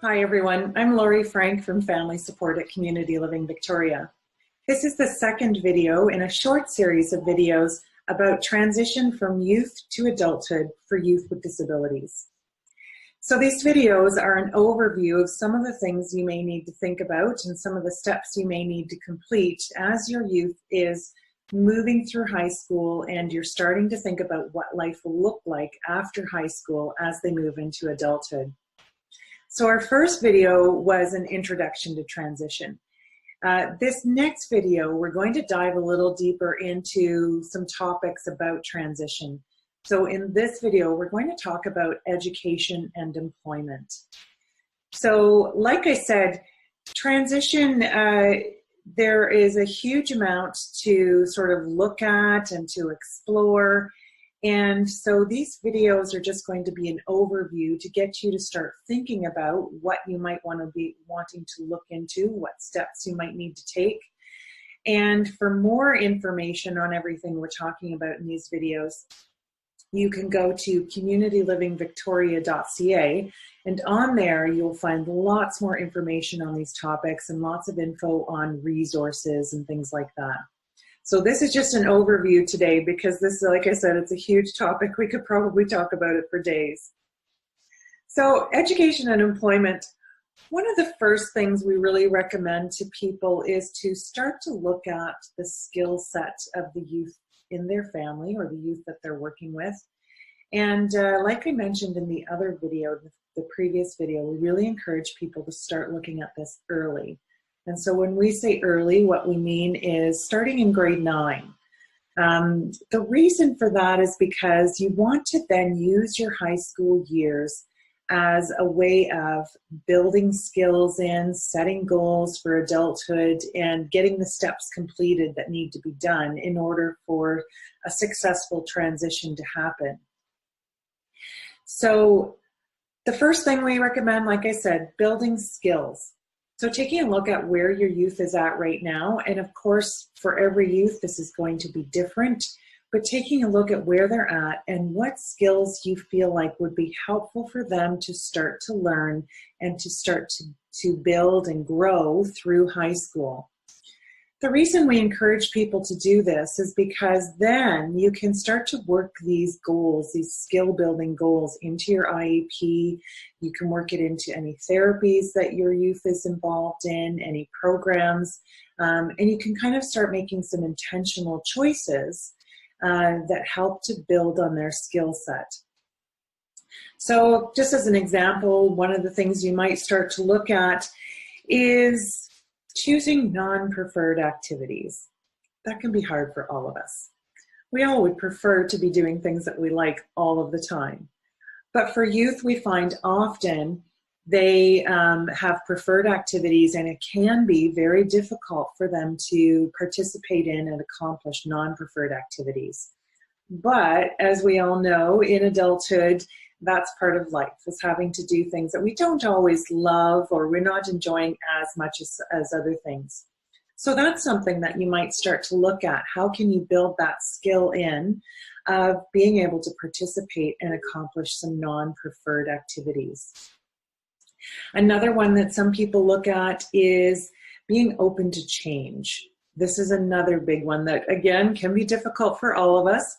Hi everyone, I'm Lori Frank from Family Support at Community Living Victoria. This is the second video in a short series of videos about transition from youth to adulthood for youth with disabilities. So these videos are an overview of some of the things you may need to think about and some of the steps you may need to complete as your youth is moving through high school and you're starting to think about what life will look like after high school as they move into adulthood. So our first video was an introduction to transition. This next video, we're going to dive a little deeper into some topics about transition. So in this video, we're going to talk about education and employment. So like I said, transition, there is a huge amount to sort of look at and to explore. And so these videos are just going to be an overview to get you to start thinking about what you might want to be wanting to look into, what steps you might need to take. And for more information on everything we're talking about in these videos, you can go to communitylivingvictoria.ca, and on there you'll find lots more information on these topics and lots of info on resources and things like that. So this is just an overview today because this, like I said, it's a huge topic. We could probably talk about it for days. So education and employment, one of the first things we really recommend to people is to start to look at the skill set of the youth in their family or the youth that they're working with. And like I mentioned in the other video, the previous video, we really encourage people to start looking at this early. And so when we say early, what we mean is starting in grade 9. The reason for that is because you want to then use your high school years as a way of building skills in, setting goals for adulthood, and getting the steps completed that need to be done in order for a successful transition to happen. So the first thing we recommend, like I said, building skills. So taking a look at where your youth is at right now, and of course, for every youth, this is going to be different, but taking a look at where they're at and what skills you feel like would be helpful for them to start to learn and to start to build and grow through high school. The reason we encourage people to do this is because then you can start to work these goals, these skill building goals into your IEP. You can work it into any therapies that your youth is involved in, any programs, and you can kind of start making some intentional choices that help to build on their skill set. So just as an example, one of the things you might start to look at is choosing non-preferred activities. That can be hard for all of us. We all would prefer to be doing things that we like all of the time. But for youth, we find often they have preferred activities, and it can be very difficult for them to participate in and accomplish non-preferred activities. But as we all know, in adulthood, that's part of life, is having to do things that we don't always love or we're not enjoying as much as other things. So that's something that you might start to look at. How can you build that skill in of being able to participate and accomplish some non-preferred activities? Another one that some people look at is being open to change. This is another big one that, again, can be difficult for all of us.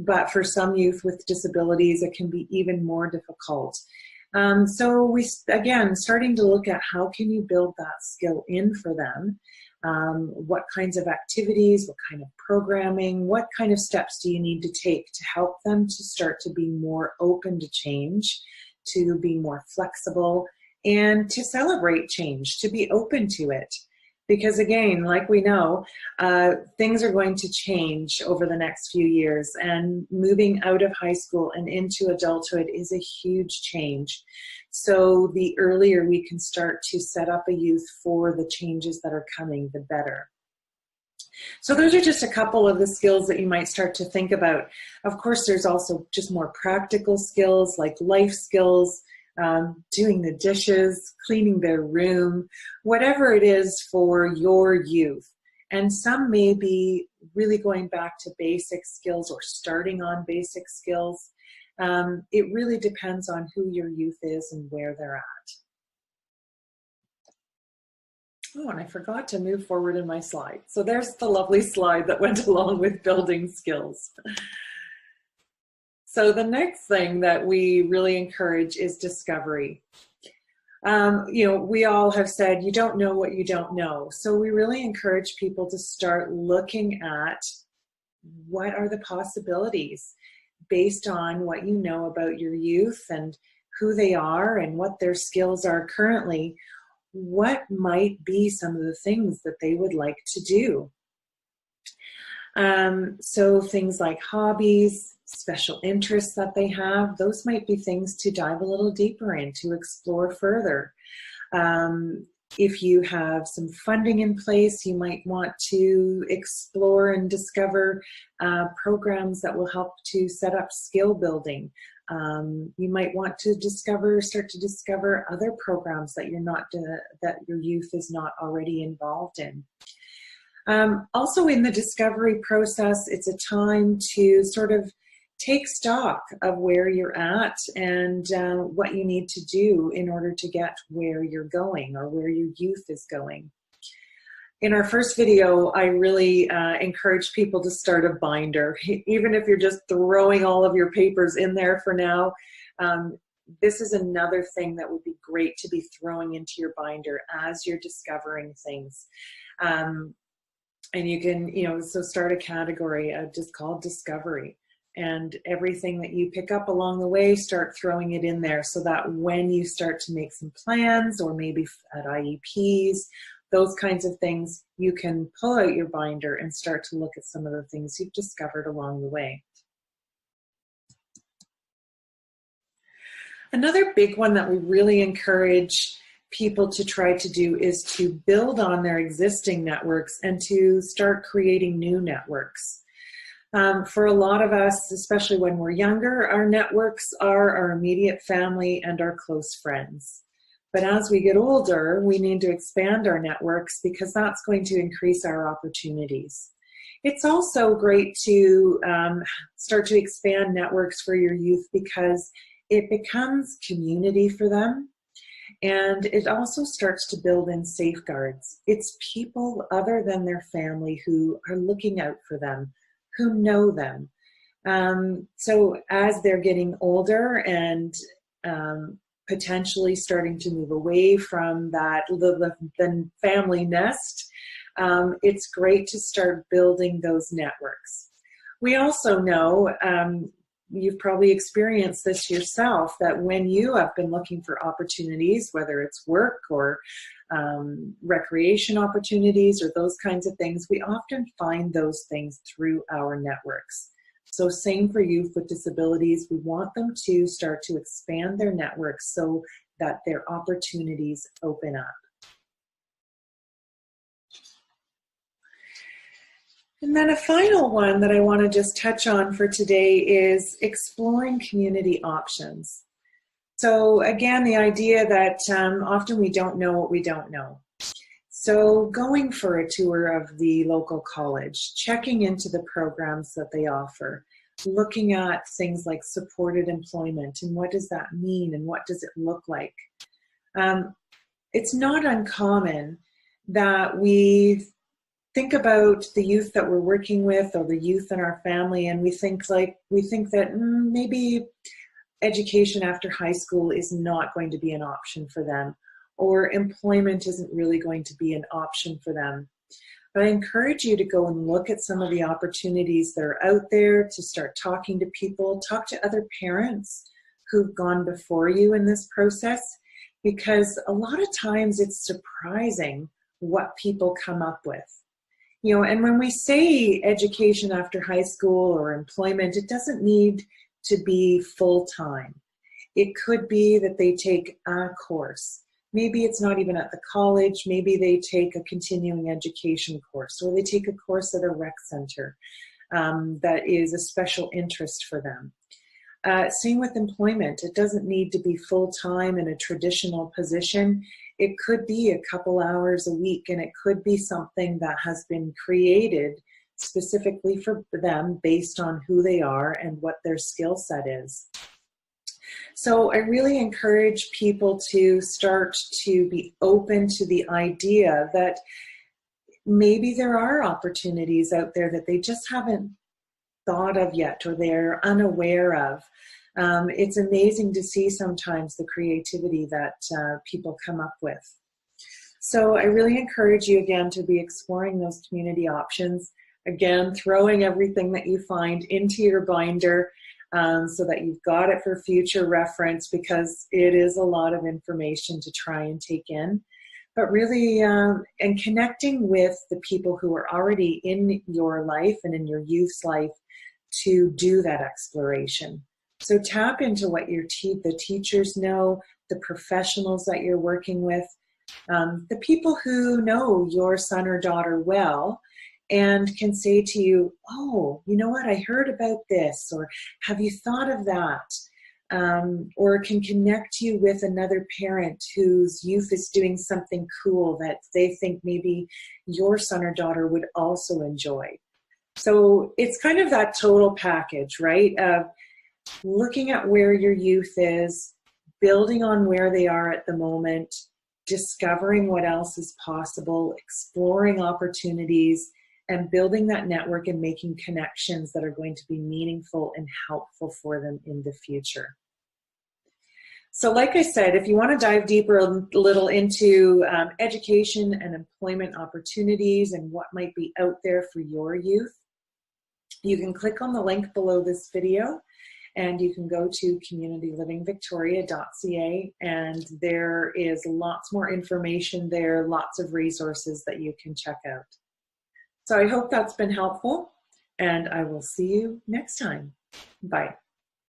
But for some youth with disabilities, it can be even more difficult. So we, again, starting to look at how can you build that skill in for them? What kinds of activities, what kind of programming, what kind of steps do you need to take to help them to start to be more open to change, to be more flexible, and to celebrate change, to be open to it? Because again, like we know, things are going to change over the next few years, and moving out of high school and into adulthood is a huge change. So the earlier we can start to set up a youth for the changes that are coming, the better. So those are just a couple of the skills that you might start to think about. Of course, there's also just more practical skills like life skills, doing the dishes, cleaning their room, whatever it is for your youth. And some may be really going back to basic skills or starting on basic skills. It really depends on who your youth is and where they're at. Oh, and I forgot to move forward in my slide. So there's the lovely slide that went along with building skills. So the next thing that we really encourage is discovery. We all have said you don't know what you don't know. So we really encourage people to start looking at what are the possibilities based on what you know about your youth and who they are and what their skills are currently. What might be some of the things that they would like to do? So things like hobbies, special interests that they have, those might be things to dive a little deeper in, to explore further. If you have some funding in place, you might want to explore and discover programs that will help to set up skill building. You might want to start to discover other programs that that your youth is not already involved in. Also in the discovery process, it's a time to sort of take stock of where you're at and what you need to do in order to get where you're going or where your youth is going. In our first video, I really encourage people to start a binder. Even if you're just throwing all of your papers in there for now, this is another thing that would be great to be throwing into your binder as you're discovering things. And you can, so start a category just called discovery. And everything that you pick up along the way, start throwing it in there so that when you start to make some plans or maybe at IEPs, those kinds of things, you can pull out your binder and start to look at some of the things you've discovered along the way. Another big one that we really encourage people to try to do is to build on their existing networks and to start creating new networks. For a lot of us, especially when we're younger, our networks are our immediate family and our close friends. But as we get older, we need to expand our networks because that's going to increase our opportunities. It's also great to start to expand networks for your youth because it becomes community for them. And it also starts to build in safeguards. It's people other than their family who are looking out for them, who know them. So as they're getting older and potentially starting to move away from the family nest, it's great to start building those networks. We also know, you've probably experienced this yourself, that when you have been looking for opportunities, whether it's work or recreation opportunities or those kinds of things, we often find those things through our networks. So same for youth with disabilities. We want them to start to expand their networks so that their opportunities open up. And then a final one that I want to just touch on for today is exploring community options. So again, the idea that often we don't know what we don't know. So going for a tour of the local college, checking into the programs that they offer, looking at things like supported employment and what does that mean and what does it look like. It's not uncommon that we think about the youth that we're working with or the youth in our family, and we think that maybe education after high school is not going to be an option for them, or employment isn't really going to be an option for them. But I encourage you to go and look at some of the opportunities that are out there, to start talking to people, talk to other parents who've gone before you in this process, because a lot of times it's surprising what people come up with. And when we say education after high school or employment, it doesn't need to be full-time. It could be that they take a course. Maybe it's not even at the college. Maybe they take a continuing education course, or they take a course at a rec center that is a special interest for them. Same with employment. It doesn't need to be full-time in a traditional position. It could be a couple hours a week, and it could be something that has been created specifically for them based on who they are and what their skill set is. So I really encourage people to start to be open to the idea that maybe there are opportunities out there that they just haven't thought of yet, or they're unaware of. It's amazing to see sometimes the creativity that people come up with. So I really encourage you again to be exploring those community options. Again, throwing everything that you find into your binder so that you've got it for future reference, because it is a lot of information to try and take in. But really, and connecting with the people who are already in your life and in your youth's life to do that exploration. So tap into what the teachers know, the professionals that you're working with, the people who know your son or daughter well and can say to you, oh, you know what, I heard about this, or have you thought of that? Or can connect you with another parent whose youth is doing something cool that they think maybe your son or daughter would also enjoy. So it's kind of that total package, right? Of looking at where your youth is, building on where they are at the moment, discovering what else is possible, exploring opportunities, and building that network and making connections that are going to be meaningful and helpful for them in the future. So like I said, if you want to dive deeper a little into education and employment opportunities and what might be out there for your youth, you can click on the link below this video, and you can go to communitylivingvictoria.ca, and there is lots more information there, lots of resources that you can check out. So I hope that's been helpful, and I will see you next time. Bye.